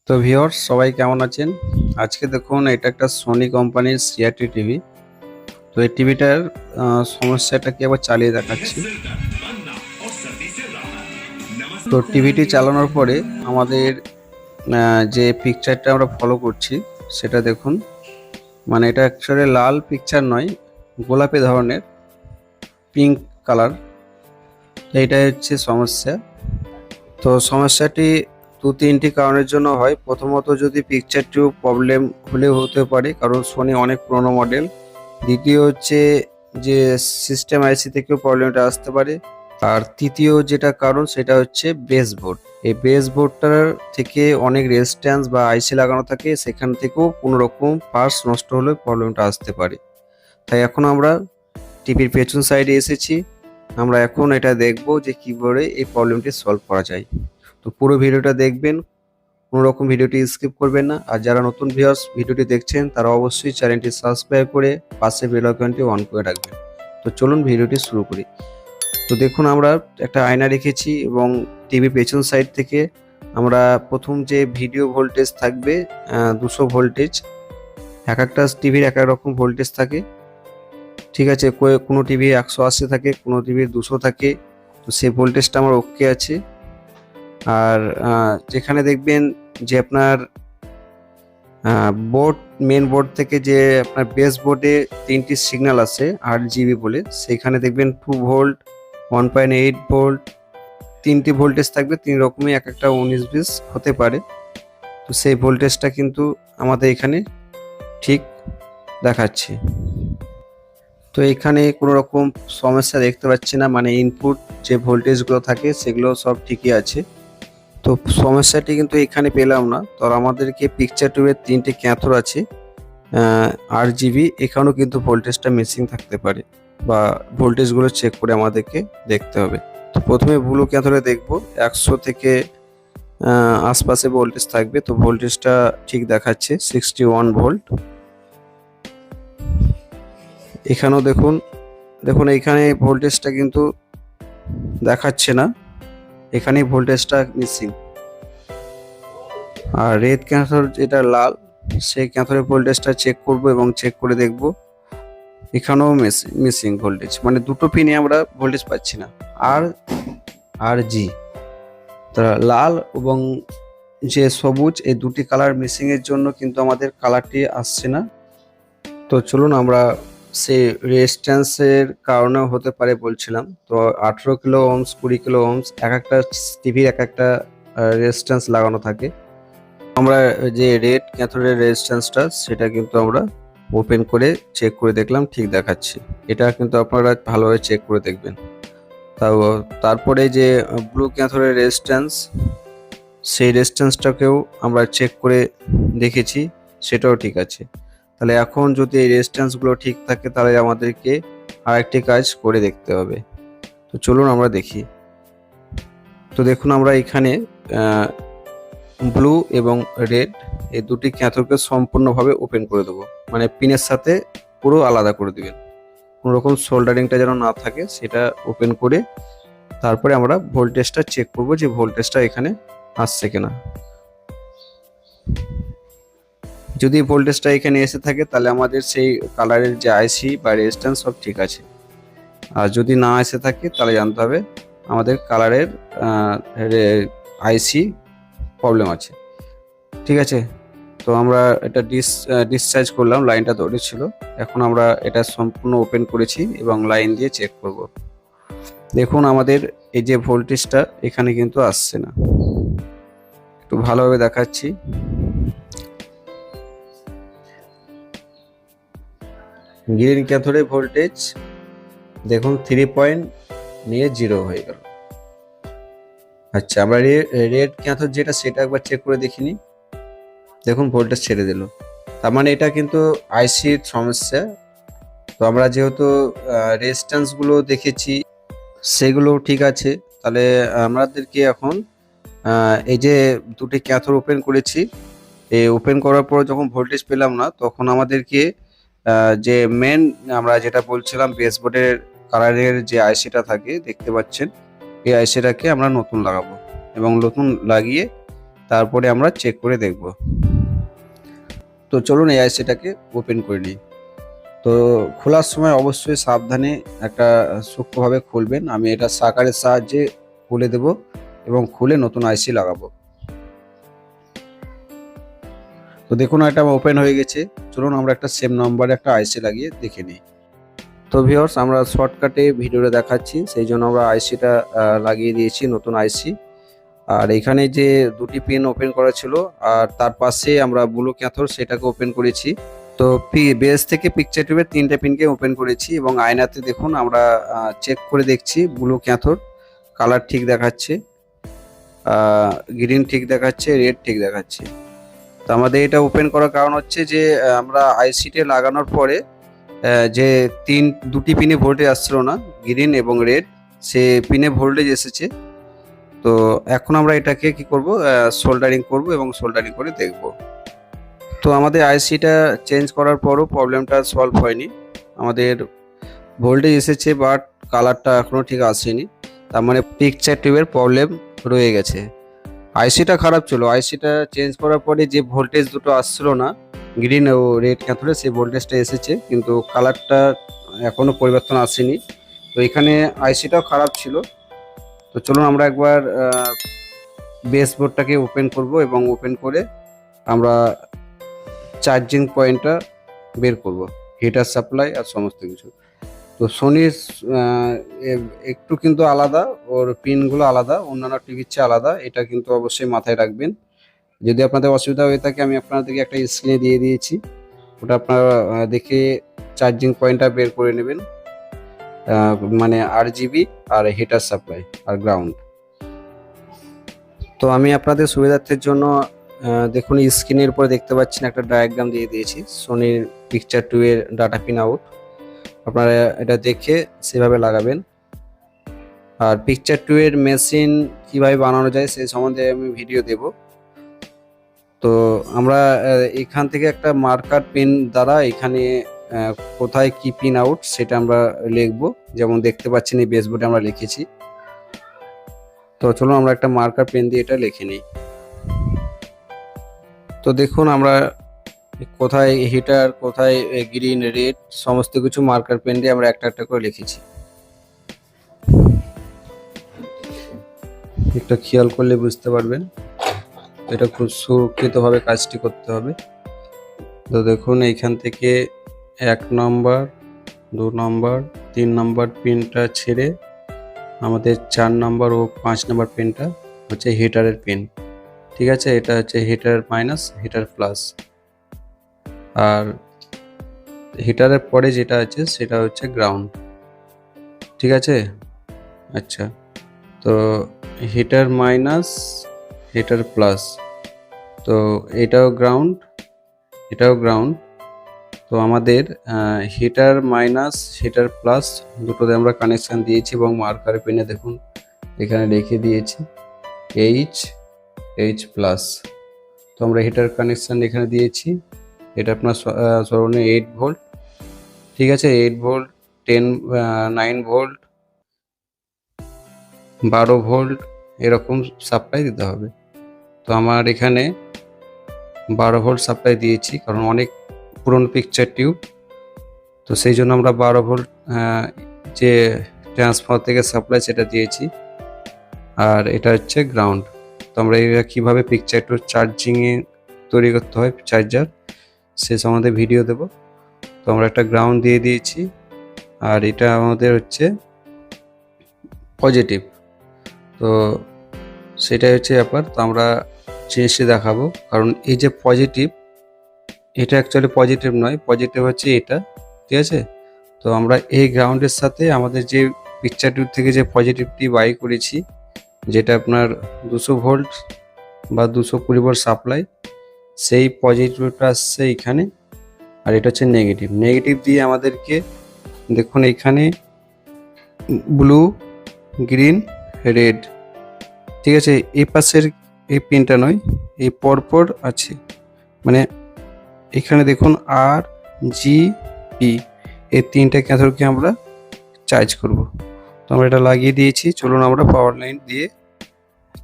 তো ভিউয়ার্স সবাই কেমন আছেন? আজকে দেখুন এটা একটা সোনি কোম্পানির সিআরটি টিভি। তো এই টিভিটার সমস্যাটা কি আবার চালিয়ে দেখাচ্ছি। তো টিভিটি চালানোর পরে আমাদের যে পিকচারটা আমরা ফলো করছি সেটা দেখুন, মানে এটা অ্যাকচুয়ালি লাল পিকচার নয়, গোলাপি ধরনের পিঙ্ক কালার। এইটাই হচ্ছে সমস্যা। তো সমস্যাটি তিনটি কারণের জন্য হয়। প্রথমত যদি পিকচারটিও প্রবলেম হলেও হতে পারে, কারণ সোনি অনেক পুরোনো মডেল। দ্বিতীয় হচ্ছে যে সিস্টেম আইসি থেকেও প্রবলেমটা আসতে পারে। আর তৃতীয় যেটা কারণ সেটা হচ্ছে বেস বোর্ড। এই বেস বোর্ডটার থেকে অনেক রেজিস্ট্যান্স বা আইসি লাগানো থাকে, সেখান থেকেও কোনো রকম পার্টস নষ্ট হলে প্রবলেমটা আসতে পারে। তাই এখন আমরা টিভির পেছন সাইডে এসেছি। আমরা এখন এটা দেখব যে কীভাবে এই প্রবলেমটি সলভ করা যায়। তো পুরো ভিডিওটা দেখবেন, কোনো রকম ভিডিওটি স্কিপ করবেন না। আর যারা নতুন ভিউয়ার্স ভিডিওটি দেখছেন তারা অবশ্যই চ্যানেলটি সাবস্ক্রাইব করে পাশে বেল আইকনটি অন করে রাখবেন। তো চলুন ভিডিওটি শুরু করি। তো দেখুন আমরা একটা আয়না রেখেছি এবং টিভি পেছন সাইড থেকে আমরা প্রথম যে ভিডিও ভোল্টেজ থাকবে 200 ভোল্টেজ। এক একটা টিভির এক এক রকম ভোল্টেজ থাকে, ঠিক আছে। কোনো টিভি 180 থাকে, কোনো টিভির 200 থাকে। তো সেই ভোল্টেজটা আমার ওকে আছে। আর যেখানে দেখবেন যে আপনার মেন বোর্ড থেকে যে আপনার বেস বোর্ডে 3টি সিগন্যাল আছে RGB বলে, সেখানে দেখবেন 2 ভোল্ট, 1.8 ভোল্ট, 3টি ভোল্টেজ থাকবে। 3 রকমই এক একটা 19-20 হতে পারে। তো সেই ভোল্টেজটা কিন্তু আমাদের এখানে ঠিক দেখাচ্ছে। তো এখানে কোনো রকম সমস্যা দেখতে পাচ্ছি না, মানে ইনপুট যে ভোল্টেজগুলো থাকে সেগুলো সব ঠিকই আছে। তো সমস্যাটি কিন্তু এখানে পেলাম না। তো আমাদেরকে পিকচার টিউবের 3টে ক্যাথর আছে RGB, এখানেও কিন্তু ভোল্টেজটা মিসিং থাকতে পারে বা ভোল্টেজগুলো চেক করে আমাদেরকে দেখতে হবে। তো প্রথমে ব্লু ক্যাথরে দেখব 100 থেকে আশপাশে ভোল্টেজ থাকবে। তো ভোল্টেজটা ঠিক দেখাচ্ছে 61 ভোল্ট। এখানেও দেখুন এইখানে ভোল্টেজটা কিন্তু দেখাচ্ছে না, এখানে ভোল্টেজটা মিসিং। আর রেড ক্যাথর যেটা লাল, সেই ক্যাথরের ভোল্টেজটা চেক করব এবং চেক করে দেখব এখানেও মিসিং ভোল্টেজ, মানে দুটো পিনে আমরা ভোল্টেজ পাচ্ছি না। আর জি, লাল এবং যে সবুজ, এই দুটি কালার মিসিং এর জন্য কিন্তু আমাদের কালারটি আসছে না। তো চলুন আমরা সেই রেজিস্ট্যান্সের কারণেও হতে পারে বলছিলাম। তো 18 কিলো ওহমস, 20 কিলো ওহমস, এক একটা টিভির এক একটা রেজিস্ট্যান্স লাগানো থাকে। আমরা যে রেড ক্যাথোডের রেজিস্ট্যান্সটা সেটা কিন্তু আমরা ওপেন করে চেক করে দেখলাম, ঠিক দেখাচ্ছে। এটা কিন্তু আপনারা ভালোভাবে চেক করে দেখবেন। তারপরে যে ব্লু ক্যাথোডের রেজিস্ট্যান্স, সেই রেজিস্ট্যান্সটাকেও আমরা চেক করে দেখেছি, সেটাও ঠিক আছে। তাহলে এখন যদি এই রেজিস্ট্যান্সগুলো ঠিক থাকে তাহলে আমাদেরকে আরেকটি কাজ করে দেখতে হবে। তো চলুন আমরা দেখি। তো দেখুন আমরা এখানে ব্লু এবং রেড এই দুটি ক্যাথোডকে সম্পূর্ণভাবে ওপেন করে দেবো, মানে পিনের সাথে পুরো আলাদা করে দিবেন। কোনো রকম সোল্ডারিংটা যেন না থাকে, সেটা ওপেন করে তারপরে আমরা ভোল্টেজটা চেক করব যে ভোল্টেজটা এখানে আসছে কিনা। যদি ভোল্টেজটা এখানে এসে থাকে তাহলে আমাদের সেই কালারের যে আইসি বা রেজিস্ট্যান্স সব ঠিক আছে। আর যদি না এসে থাকে তাহলে জানতে হবে আমাদের কালারের আইসি প্রবলেম আছে, ঠিক আছে। তো আমরা এটা ডিসচার্জ করলাম, লাইনটা দৌড়ে ছিল। এখন আমরা এটা সম্পূর্ণ ওপেন করেছি এবং লাইন দিয়ে চেক করব। দেখুন আমাদের এই যে ভোল্টেজটা এখানে কিন্তু আসছে না, একটু ভালোভাবে দেখাচ্ছি। গ্রিন ক্যাথোডে ভোল্টেজ দেখুন 3.0 হয়ে গেল। আচ্ছা, আমরা রেড ক্যাথোড যেটা সেটা একবার চেক করে দেখিনি। দেখুন ভোল্টেজ ছেড়ে দিল, তার মানে এটা কিন্তু আইসির সমস্যা। তো আমরা যেহেতু রেজিস্ট্যান্সগুলো দেখেছি সেগুলো ঠিক আছে, তাহলে আমাদেরকে এখন এই যে দুটি ক্যাথোড ওপেন করেছি, এই ওপেন করার পর যখন ভোল্টেজ পেলাম না, তখন আমাদেরকে যে মেন আমরা যেটা বলছিলাম বেসবোর্ডের কালারের যে আইসিটা থাকে দেখতে পাচ্ছেন, এই আইসিটাকে আমরা নতুন লাগাবো এবং নতুন লাগিয়ে তারপরে আমরা চেক করে দেখব। তো চলুন এই আইসিটাকে ওপেন করে নিই। তো খোলার সময় অবশ্যই সাবধানে একটা সূক্ষ্মভাবে খুলবেন। আমি এটা সাকারের সাহায্যে খুলে দেব এবং খুলে নতুন আইসি লাগাবো। তো দেখুন এটা ওপেন হয়ে গেছে। চলুন আমরা একটা সেম নম্বরে একটা আইসি লাগিয়ে দেখে নিই। তো ভিউয়ার্স, আমরা শর্টকাটে ভিডিওটা দেখাচ্ছি, সেই জন্য আমরা আইসিটা লাগিয়ে দিয়েছি, নতুন আইসি। আর এখানে যে দুটি পিন ওপেন করা ছিল আর তার পাশে আমরা ব্লু ক্যাথোড সেটাকে ওপেন করেছি। তো বেস থেকে পিকচার টিউবের 3টে পিনকে ওপেন করেছি এবং আয়নাতে দেখুন আমরা চেক করে দেখছি ব্লু ক্যাথোড কালার ঠিক দেখাচ্ছে, গ্রিন ঠিক দেখাচ্ছে, রেড ঠিক দেখাচ্ছে। তো আমাদের এটা ওপেন করার কারণ হচ্ছে যে আমরা আইসিটি লাগানোর পরে যে দুটি পিনে ভোল্টেজ আসছিল না, গ্রিন এবং রেড, সে পিনে ভোল্টেজ এসেছে। তো এখন আমরা এটাকে কি করব, সোল্ডারিং করব এবং সোল্ডারিং করে দেখব। তো আমাদের আইসিটা চেঞ্জ করার পরও প্রবলেমটা সলভ হয়নি। আমাদের ভোল্টেজ এসেছে বাট কালারটা এখনও ঠিক আসেনি, তার মানে পিকচার টিউবের প্রবলেম রয়ে গেছে। আইসিটা খারাপ ছিল, আইসিটা চেঞ্জ করার পরে যে ভোল্টেজ দুটো আসছিল না গ্রিন ও রেড ক্যাথোডে, সেই ভোল্টেজটা এসেছে কিন্তু কালারটা এখনও পরিবর্তন আসেনি। তো এখানে আইসিটাও খারাপ ছিল। তো চলুন আমরা একবার বেস বোর্ডটাকে ওপেন করব এবং ওপেন করে আমরা চার্জিং পয়েন্টটা বের করব, হিটার সাপ্লাই আর সমস্ত কিছু। তো সোনির একটু কিন্তু আলাদা, ওর পিনগুলো আলাদা, অন্যান্য টিভির চেয়ে আলাদা, এটা কিন্তু অবশ্যই মাথায় রাখবেন। যদি আপনাদের অসুবিধা হয়ে থাকে আমি আপনাদেরকে একটা স্ক্রিনে দিয়ে দিয়েছি, ওটা আপনারা দেখে চার্জিং পয়েন্টটা বের করে নেবেন, মানে RGB আর হিটার সাপ্লাই আর গ্রাউন্ড। তো আমি আপনাদের সুবিধার্থের জন্য দেখুন স্ক্রিনের উপরে দেখতে পাচ্ছেন একটা ডায়াগ্রাম দিয়ে দিয়েছি সোনির পিকচার 2 এর ডাটা পিন আউট। আপনারা এটা দেখে সেভাবে লাগাবেন। আর পিকচার 2 এর মেশিন কিভাবে বানানো যায় সেই সম্বন্ধে আমি ভিডিও দেব। তো আমরা এখান থেকে একটা মার্কার পেন দ্বারা এখানে কোথায় কি পিন আউট সেটা আমরা লিখব, যেমন দেখতে পাচ্ছেন এই বেসবোর্ডে আমরা লিখেছি। তো চলুন আমরা একটা মার্কার পেন দিয়ে এটা লিখে নিই। তো দেখুন আমরা কোথায় হিটার, কোথায় গ্রিন, রেড, সমস্ত কিছু মার্কার পেন দিয়ে আমরা একটা একটা করে লিখেছি। একটা খেয়াল করলে বুঝতে পারবেন, এটা খুব সুরক্ষিতভাবে কাজটি করতে হবে। তো দেখুন এইখান থেকে 1 নম্বর, 2 নম্বর, 3 নম্বর পিনটা ছেড়ে আমাদের 4 নম্বর ও 5 নম্বর পিনটা হচ্ছে হিটারের পিন। ঠিক আছে, এটা হচ্ছে হিটার মাইনাস, হিটার প্লাস। আর হিটারের পরে যেটা আছে সেটা হচ্ছে গ্রাউন্ড। ঠিক আছে, আচ্ছা। তো হিটার মাইনাস, হিটার প্লাস, তো এটাও গ্রাউন্ড, এটাও গ্রাউন্ড। তো আমাদের হিটার মাইনাস, হিটার প্লাস দুটোতে আমরা কানেকশান দিয়েছি এবং মার্কার পেনে দেখুন এখানে রেখে দিয়েছি এইচ প্লাস। তো আমরা হিটার কানেকশান এখানে দিয়েছি, এটা আপনার সর্বনিম্ন 8 ভোল্ট। ঠিক আছে, 8 ভোল্ট, 9 ভোল্ট, 12 ভোল্ট এরকম সাপ্লাই দিতে হবে। তো আমার এখানে 12 ভোল্ট সাপ্লাই দিয়েছি কারণ অনেক পুরনো পিকচার টিউব, তো সেই জন্য আমরা 12 ভোল্ট যে ট্রান্সফর্মার থেকে সাপ্লাই সেটা দিয়েছি। আর এটা হচ্ছে গ্রাউন্ড। তো আমরা কীভাবে পিকচার টিউব চার্জিংয়ে তৈরি করতে হয় চার্জার সে সম্বন্ধে ভিডিও দেব। তো আমরা একটা গ্রাউন্ড দিয়ে দিয়েছি আর এটা আমাদের হচ্ছে পজিটিভ। তো সেটাই হচ্ছে ব্যাপার। তো আমরা জিনিসটি দেখাবো, কারণ এই যে পজিটিভ, এটা অ্যাকচুয়ালি পজিটিভ নয়, পজিটিভ হচ্ছে এটা। ঠিক আছে, তো আমরা এই গ্রাউন্ডের সাথে আমাদের যে পিকচার টিউব থেকে যে পজিটিভটি বাই করেছি, যেটা আপনার 200 ভোল্ট বা 220 ভোল্ট সাপ্লাই, সেই পজিটিভটা আসছে এখানে। আর এটা হচ্ছে নেগেটিভ। নেগেটিভ দিয়ে আমাদেরকে দেখুন এখানে ব্লু, গ্রিন, রেড। ঠিক আছে, এই পাশের এই পিনটা নয়, এই পরপর আছে, মানে এখানে দেখুন RGB, এই 3টে ক্যাথোডকে আমরা চার্জ করব। তো আমরা এটা লাগিয়ে দিয়েছি। চলুন আমরা পাওয়ার লাইন দিয়ে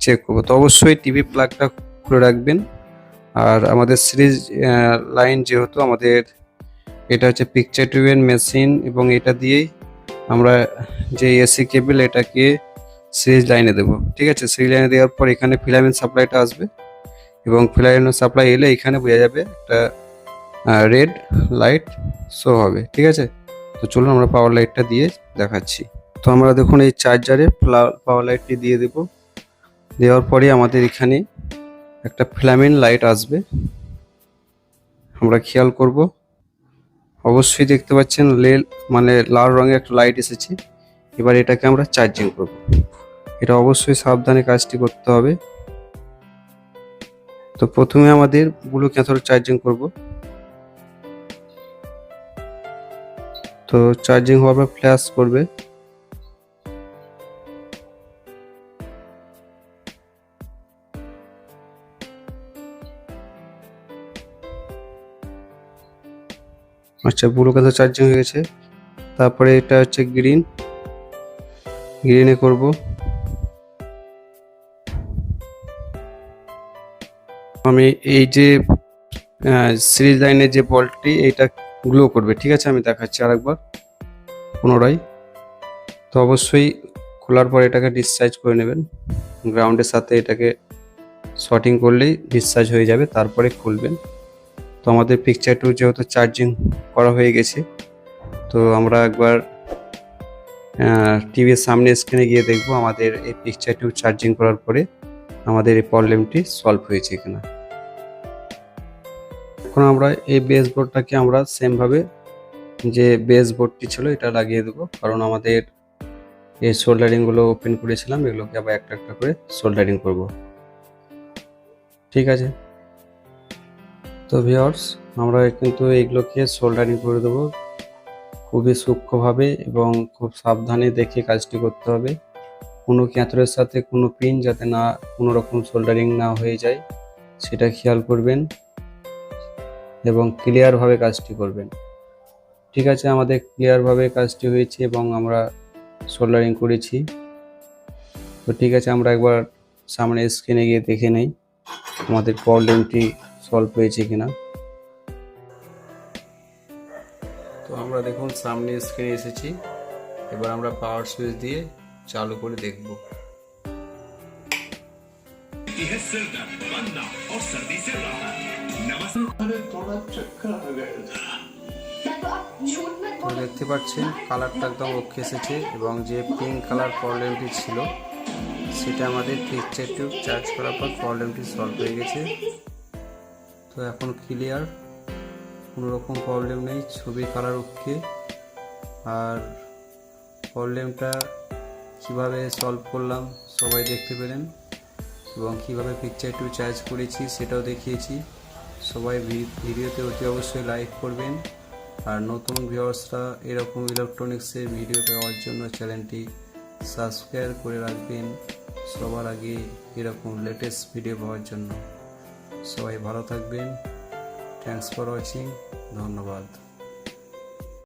চেক করব। তো অবশ্যই টিভি প্লাগটা খুলে রাখবেন। আর আমাদের সিরিজ লাইন যেহেতু আমাদের এটা হচ্ছে পিকচার টিউবের মেশিন, এবং এটা দিয়েই আমরা যে এসি কেবল এটাকে সিরিজ লাইনে দেবো। ঠিক আছে, সিরিজ লাইনে দেওয়ার পর এখানে ফিলামেন্ট সাপ্লাইটা আসবে, এবং ফিলামেন্ট সাপ্লাই এলে এখানে বোঝা যাবে একটা রেড লাইট শো হবে। ঠিক আছে, তো চলুন আমরা পাওয়ার লাইটটা দিয়ে দেখাচ্ছি। তো আমরা দেখুন এই চার্জারে পাওয়ার লাইটটি দিয়ে দেব। দেওয়ার পরে আমাদের এখানে একটা ফিলামেন্ট লাইট আসবে, আমরা খেয়াল করব। অবশ্যই দেখতে পাচ্ছেন লাল রঙের একটা লাইট এসেছে। এবার এটাকে আমরা চার্জিং করব। এটা অবশ্যই সাবধানে কাজটি করতে হবে। তো প্রথমে আমাদের ব্লু ক্যাথোড চার্জিং করব। তো চার্জিং হওয়ার পর ফ্ল্যাশ করবে। আচ্ছা, ব্লু ক্যাথোড চার্জিং হয়ে গেছে। তারপরে এটা হচ্ছে গ্রিনে করব। আমি এই যে সিরিজ লাইনের যে বলটি এইটা গ্লো করবে। ঠিক আছে, আমি দেখাচ্ছি আরেকবার পুনরায়। তো অবশ্যই খোলার পর এটাকে ডিসচার্জ করে নেবেন। গ্রাউন্ডের সাথে এটাকে শর্টিং করলেই ডিসচার্জ হয়ে যাবে, তারপরে খুলবেন। তো আমাদের পিকচার টু যেহেতু চার্জিং করা হয়ে গেছে, তো আমরা একবার টিভির সামনে স্ক্রিনে গিয়ে দেখব আমাদের এই পিকচার টু চার্জিং করার পরে আমাদের এই প্রবলেমটি সলভ হয়েছে কিনা। এখন আমরা এই বেস বোর্ডটাকে আমরা সেমভাবে যে বেস বোর্ডটি ছিল এটা লাগিয়ে দেবো, কারণ আমাদের এই সোল্ডারিংগুলো ওপেন করেছিলাম, এগুলোকে আবার একটা একটা করে সোল্ডারিং করব। ঠিক আছে, তো ভিউয়ার্স আমরা কিন্তু এইগুলোকে সোল্ডারিং করে দেবো খুবই সূক্ষ্মভাবে এবং খুব সাবধানে দেখে কাজটি করতে হবে। কোনো ক্যাথোডের সাথে কোনো পিন যাতে না কোনো রকম সোল্ডারিং না হয়ে যায় সেটা খেয়াল করবেন, এবং ক্লিয়ারভাবে কাজটি করবেন। ঠিক আছে, আমাদের ক্লিয়ারভাবে কাজটি হয়েছে এবং আমরা সোল্ডারিং করেছি। তো ঠিক আছে, আমরা একবার সামনে স্ক্রিনে গিয়ে দেখে নেই আমাদের প্রবলেমটি সলভ হয়েছে কিনা। তো আমরা দেখুন সামনে স্ক্রিনে এসেছি। এবার আমরা পাওয়ার সুইচ দিয়ে চালু করে দেখব। দেখতে পাচ্ছেন কালারটা একদম ওকে এসেছে, এবং যে পিঙ্ক কালার প্রবলেমটি ছিল সেটা আমাদের পিকচার টিউব চার্জ করার পর প্রবলেমটি সলভ হয়ে গেছে। তো এখন ক্লিয়ার, কোনো রকম প্রবলেম নেই, ছবি কালার ওকে। আর প্রবলেমটা কিভাবে সলভ করলাম সবাই দেখতে পেলেন, এবং কিভাবে পিকচার টিউব চার্জ করেছি সেটাও দেখিয়েছি। সবাই ভিডিওতে অতি অবশ্যই লাইক করবেন, আর নতুন ভিউয়ার্সরা এরকম ইলেকট্রনিক্সের ভিডিও পাওয়ার জন্য চ্যানেলটি সাবস্ক্রাইব করে রাখবেন সবার আগে এরকম লেটেস্ট ভিডিও পাওয়ার জন্য। সবাই ভালো থাকবেন। Thanks for watching. ধন্যবাদ।